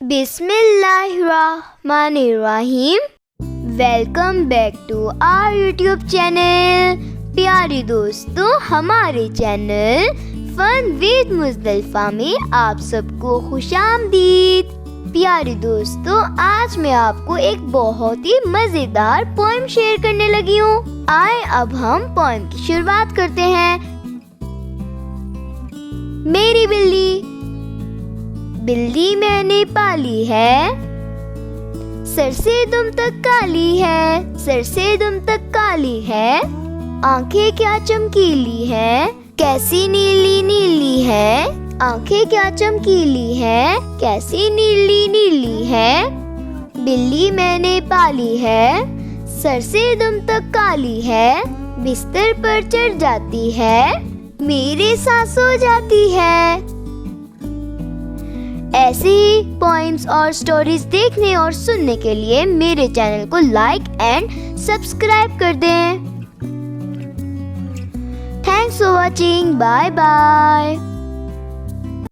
बिस्मिल्लाहिर्रहमानिर्रहीम। Welcome back to our YouTube channel. प्यारे दोस्तों, हमारे चैनल फन विद मुज़दलिफ़ा में आप सबको खुशामदीद। प्यारे दोस्तों, आज मैं आपको एक बहुत ही मजेदार पोएम शेयर करने लगी हूँ। आए अब हम पोएम की शुरुआत करते हैं। मेरी बिल्ली बिल्ली मैंने पाली है, सर से दुम तक काली है, सर से दुम तक काली है। आंखें क्या चमकीली है, कैसी नीली नीली है। आंखें क्या चमकीली है, कैसी नीली नीली है। बिल्ली मैंने पाली है, सर से दुम तक काली है। बिस्तर पर चढ़ जाती है, मेरे साथ सो जाती है। ऐसे ही पोएम्स और स्टोरीज देखने और सुनने के लिए मेरे चैनल को लाइक एंड सब्सक्राइब कर दें। Thanks for watching. Bye bye.